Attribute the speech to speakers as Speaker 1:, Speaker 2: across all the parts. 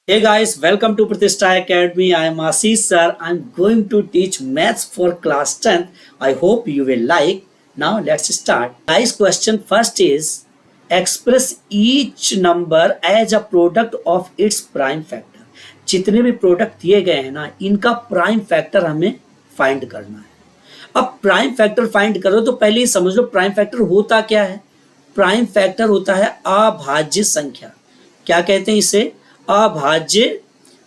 Speaker 1: Hey guys, welcome to Pratishtha Academy. I am Ashish sir. I'm going to teach maths for class 10th. I hope you will like. Now let's start. Guys, question first is express each number as a product of its prime factor. जितने भी product दिए गए हैं ना, इनका prime factor हमें find करना है। अब प्राइम फैक्टर फाइंड करो तो पहले ही समझ लो प्राइम फैक्टर होता क्या है। प्राइम फैक्टर होता है अभाज्य संख्या। क्या कहते हैं इसे? अभाज्य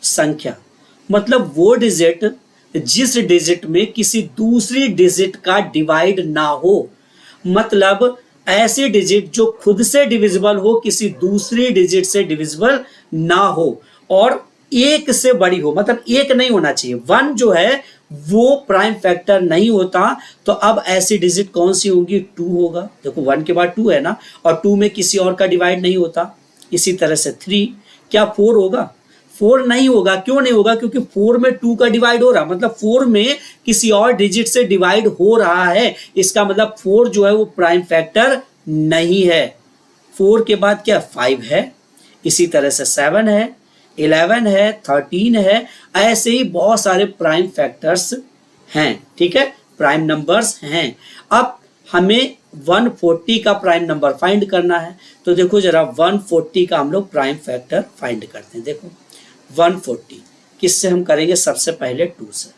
Speaker 1: संख्या। मतलब वो डिजिट जिस डिजिट में किसी दूसरी डिजिट का डिवाइड ना हो। मतलब ऐसे डिजिट जो खुद से डिविजिबल हो, किसी दूसरी डिजिट से डिविजिबल ना हो और एक से बड़ी हो। मतलब एक नहीं होना चाहिए। वन जो है वो प्राइम फैक्टर नहीं होता। तो अब ऐसी डिजिट कौन सी होगी? टू होगा। देखो वन के बाद टू है ना, और टू में किसी और का डिवाइड नहीं होता। इसी तरह से थ्री। क्या फोर होगा? फोर नहीं होगा। क्यों नहीं होगा? क्योंकि फोर में टू का डिवाइड हो रहा। मतलब फोर में किसी और डिजिट से डिवाइड हो रहा है। इसका मतलब फोर जो है वो प्राइम फैक्टर नहीं है। फोर के बाद क्या? फाइव है। इसी तरह से सेवन है, 11 है, 13 है। ऐसे ही बहुत सारे प्राइम फैक्टर्स हैं। ठीक है, प्राइम नंबर्स हैं। अब हमें 140 का प्राइम नंबर फाइंड करना है। तो देखो जरा 140 का हम लोग प्राइम फैक्टर फाइंड करते हैं। देखो 140 किससे हम करेंगे? सबसे पहले 2 से।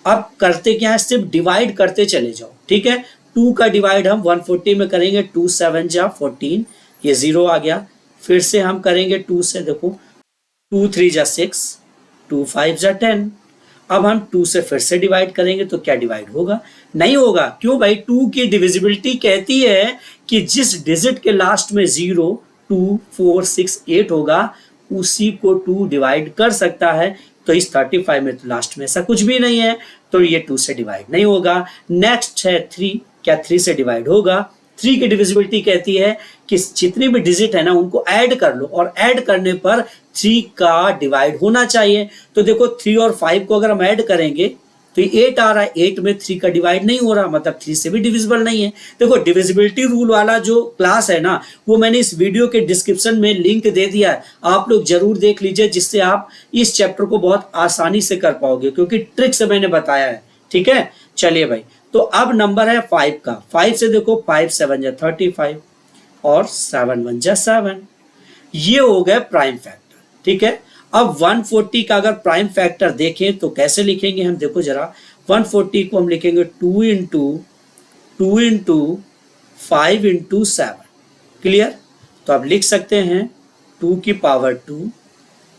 Speaker 1: अब करते क्या है? सिर्फ डिवाइड करते चले जाओ। ठीक है, 2 का डिवाइड हम 140 में करेंगे। 2 7 जा 14, ये 0 आ गया। फिर से हम करेंगे 2 से। देखो 2 3 जा 6, 2 5 जा 10। अब हम 2 से फिर से डिवाइड करेंगे तो क्या डिवाइड होगा? नहीं होगा। क्यों भाई? 2 की डिविजिबिलिटी कहती है कि जिस डिजिट के लास्ट में 0 2 4 6 8 होगा उसी को 2 डिवाइड कर सकता है। तो इस 35 में तो लास्ट में ऐसा कुछ भी नहीं है, तो ये 2 से डिवाइड नहीं होगा। नेक्स्ट है 3। क्या 3 से डिवाइड होगा? 3 की डिविजिबिलिटी कहती है कि जितनी भी डिजिट है ना उनको ऐड कर लो, और ऐड करने पर 3 का डिवाइड होना चाहिए। तो देखो 3 और 5 को अगर हम ऐड करेंगे तो ये 8 आ रहा है। 8 में 3 का डिवाइड नहीं हो रहा, मतलब 3 से भी डिविजिबल नहीं है। देखो डिविजिबिलिटी रूल वाला जो क्लास है ना, वो मैंने इस वीडियो के डिस्क्रिप्शन में लिंक दे दिया है। आप लोग जरूर देख लीजिए, जिससे आप इस चैप्टर को बहुत आसानी से कर पाओगे, क्योंकि ट्रिक से मैंने बताया है। ठीक है, चलिए भाई। तो अब नंबर है 5 का। 5 से देखो 5 7 जा 35 और 7 1 जा 7। ये हो गए प्राइम फैक्टर। ठीक है, अब 140 का अगर प्राइम फैक्टर देखें तो कैसे लिखेंगे हम? देखो जरा 140 को हम लिखेंगे 2 इंटू 5 इंटू 7। क्लियर? तो आप लिख सकते हैं 2 की पावर 2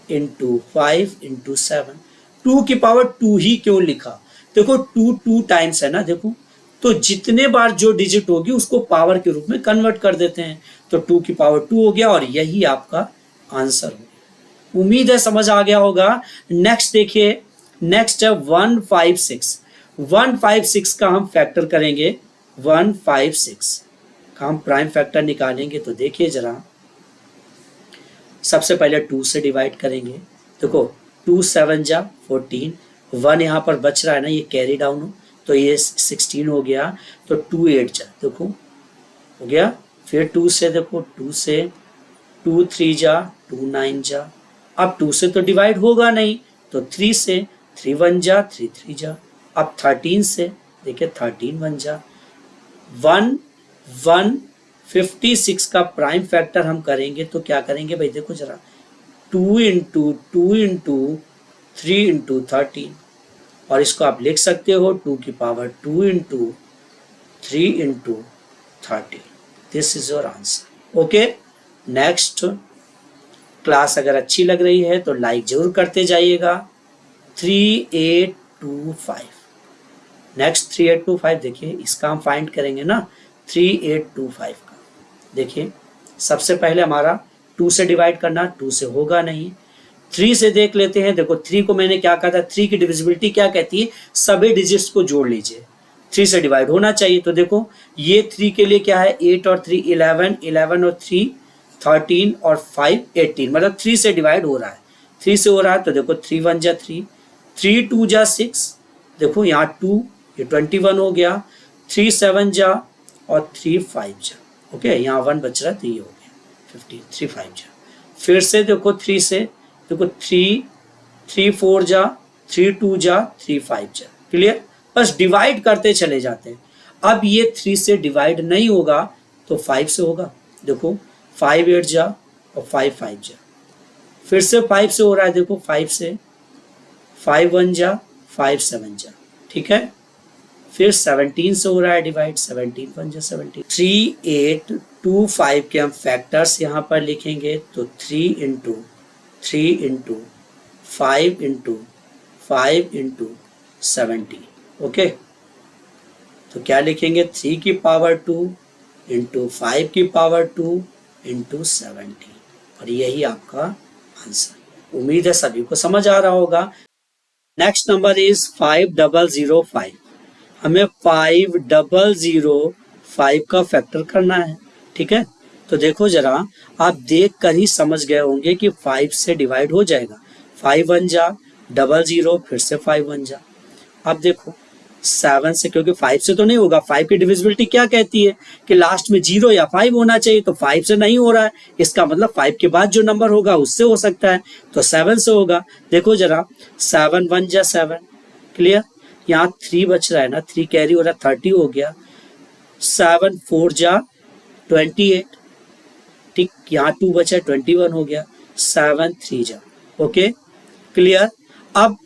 Speaker 1: इंटू 5 इंटू 7। 2 की पावर 2 ही क्यों लिखा? देखो 2 टाइम्स है ना। देखो तो जितने बार जो डिजिट होगी उसको पावर के रूप में कन्वर्ट कर देते हैं। तो 2 की पावर 2 हो गया और यही आपका आंसर हो गया। उम्मीद है समझ आ गया होगा। नेक्स्ट देखिए, नेक्स्ट है 156। 156 का हम फैक्टर करेंगे। 156 का हम प्राइम फैक्टर निकालेंगे। तो देखिए जरा, सबसे पहले 2 से डिवाइड करेंगे। देखो 2 7 जा 14, 1 यहाँ पर बच रहा है ना, ये कैरी डाउन हो तो ये 16 हो गया। तो 2 8 जा, देखो हो गया। फिर 2 से देखो 2 से 2 3 जा 2 9 जा। अब 2 से तो डिवाइड होगा नहीं, तो 3 से 3 1 जा 3 3 जा। अब 13 से देखिए 13 1 जा 1 1 56 का प्राइम फैक्टर हम करेंगे तो क्या करेंगे भाई? देखो जरा 2 इंटू 3 इंटू 13, और इसको आप लिख सकते हो 2 की power 2 into 3 into 13। This is your answer. Okay, next class अगर अच्छी लग रही है तो लाइक जरूर करते जाइएगा। 3825, नेक्स्ट 3825 देखिए, इसका हम फाइंड करेंगे ना 3825 का। देखिए सबसे पहले हमारा 2 से डिवाइड करना, 2 से होगा नहीं। 3 से देख लेते हैं। देखो 3 को मैंने क्या कहा था? 3 की डिविजिबिलिटी क्या कहती है? सभी डिजिट्स को जोड़ लीजिए, 3 से डिवाइड होना चाहिए। तो देखो ये 3 के लिए क्या है? 8 और 3 11, 11 और 3 13 और 5 18, मतलब 3 से डिवाइड हो रहा है। 3 से हो रहा है तो देखो 3 1 जा 3, 3 2 जा 6, देखो यहाँ 2, ये 21 हो गया। 3 7 जा और 3 5 जा। ओके, यहाँ 1 बच रहा है तो ये हो गया 15, 3 5 जा। फिर से देखो 3 से देखो 3 4 जा, 3 2 जा, 3 5 जा, क्लियर। बस डिवाइड करते चले जाते हैं। अब ये 3 से डिवाइड नहीं होगा तो 5 से होगा। देखो 5 8 जा और 5 5 जा, फिर से 5 से हो रहा है, देखो 5 से, 5 1 जा, 5 7 जा, ठीक है। फिर 17 से हो रहा है डिवाइड, 17 1 जा 17। 3 8 2 5 के हम फैक्टर्स यहाँ पर लिखेंगे तो 3 into 3 into 5 into 5 into 70, okay. तो क्या लिखेंगे, 3 की पावर 2 इंटू 5 की पावर 2 इंटू 70, और यही आपका आंसर। उम्मीद है सभी को समझ आ रहा होगा। Next number is 5005। हमें 5005 का फैक्टर करना है, ठीक है। तो देखो जरा, आप देख कर ही समझ गए होंगे कि 5 से डिवाइड हो जाएगा। 5 1 जा, 00, फिर से 5 1 जा। अब देखो 7 से, क्योंकि 5 से तो नहीं होगा, 5 की डिविजिबिलिटी क्या कहती है कि लास्ट में 0 या 5 होना चाहिए, तो 5 से नहीं हो रहा है, इसका मतलब 5 के बाद जो नंबर होगा उससे हो सकता है, तो 7 से होगा। देखो जरा, 7 1 जा 7, क्लियर। यहाँ 3 बच रहा है ना, 3 कैरी हो रहा है, 30 हो गया। 7 4 जा 28, ठीक। यहाँ 2 बचा है, 21 हो गया। 7 3 जा, ओके, क्लियर। अब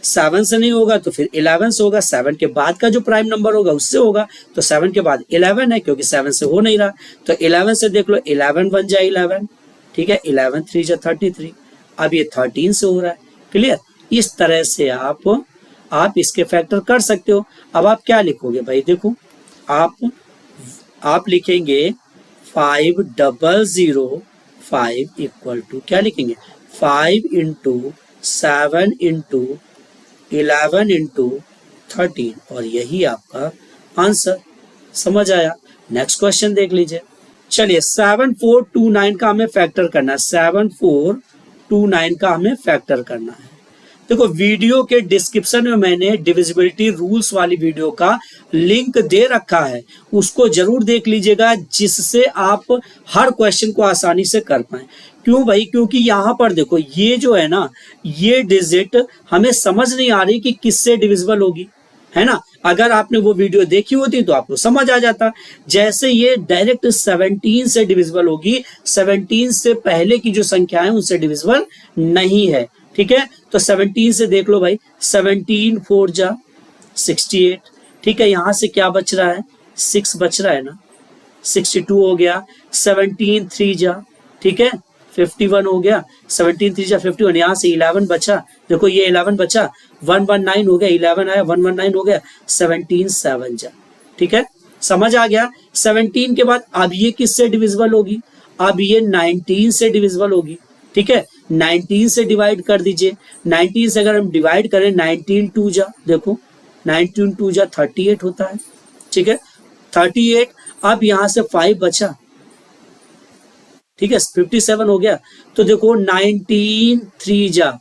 Speaker 1: 7 से नहीं होगा तो फिर 11 से होगा। 7 के बाद का जो प्राइम नंबर होगा उससे होगा, तो 7 के बाद 11 है, क्योंकि 7 से हो नहीं रहा, तो 11 से देख लो, 11 1 जा 11, ठीक है। 11 3 जा 33। अब ये 13 से हो रहा है, क्लियर। इस तरह से आप इसके फैक्टर कर सकते हो। अब आप क्या लिखोगे भाई, देखो आप लिखेंगे 5005 इक्वल टू, क्या लिखेंगे, 5 इंटू 7 इंटू 11 इंटू 13, और यही आपका आंसर। समझ आया। नेक्स्ट क्वेश्चन देख लीजिए। चलिए 7429 का हमें फैक्टर करना है। 7429 का हमें फैक्टर करना है। देखो वीडियो के डिस्क्रिप्शन में मैंने डिविजिबिलिटी रूल्स वाली वीडियो का लिंक दे रखा है, उसको जरूर देख लीजिएगा, जिससे आप हर क्वेश्चन को आसानी से कर पाए। क्यों भाई, क्योंकि यहाँ पर देखो ये जो है ना, ये डिजिट हमें समझ नहीं आ रही कि किससे डिविजिबल होगी, है ना। अगर आपने वो वीडियो देखी होती तो आपको समझ आ जाता। जैसे ये डायरेक्ट 17 से डिविजिबल होगी, 17 से पहले की जो संख्या है उनसे डिविजिबल नहीं है, ठीक है। तो 17 से देख लो भाई, 17 4 जा 68, ठीक है। यहाँ से क्या बच रहा है, 6 बच रहा है ना, 62 हो गया। 17 3 जा, ठीक है, 51 हो गया। 17 3 जा 51, यहाँ से 11 बचा, देखो ये 11 बचा, 119 हो गया, 11 आया, 119 हो गया। 17 7 जा, ठीक है, समझ आ गया। 17 के बाद अब ये किससे डिविजिबल होगी, अब ये 19 से डिविजिबल होगी, ठीक है। 19 से डिवाइड कर दीजिए। 19 से अगर हम डिवाइड करें, 19 2 जा, देखो 19 2 जा 38 होता है, ठीक है, 38। अब यहाँ से 5 बचा, ठीक है, 57 हो गया। तो देखो 19 3 जा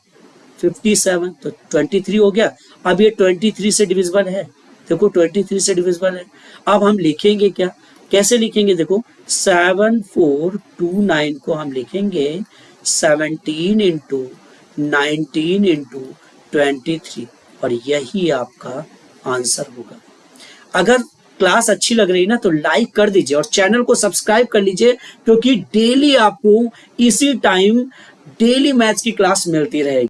Speaker 1: 57, तो 23 हो गया। अब ये 23 से डिविजिबल है, देखो 23 से डिविजिबल है। अब हम लिखेंगे क्या, कैसे लिखेंगे, देखो 7429 को हम लिखेंगे 17 इंटू 19 इंटू 23, और यही आपका आंसर होगा। अगर क्लास अच्छी लग रही है ना तो लाइक कर दीजिए और चैनल को सब्सक्राइब कर लीजिए, क्योंकि डेली आपको इसी टाइम डेली मैथ्स की क्लास मिलती रहेगी।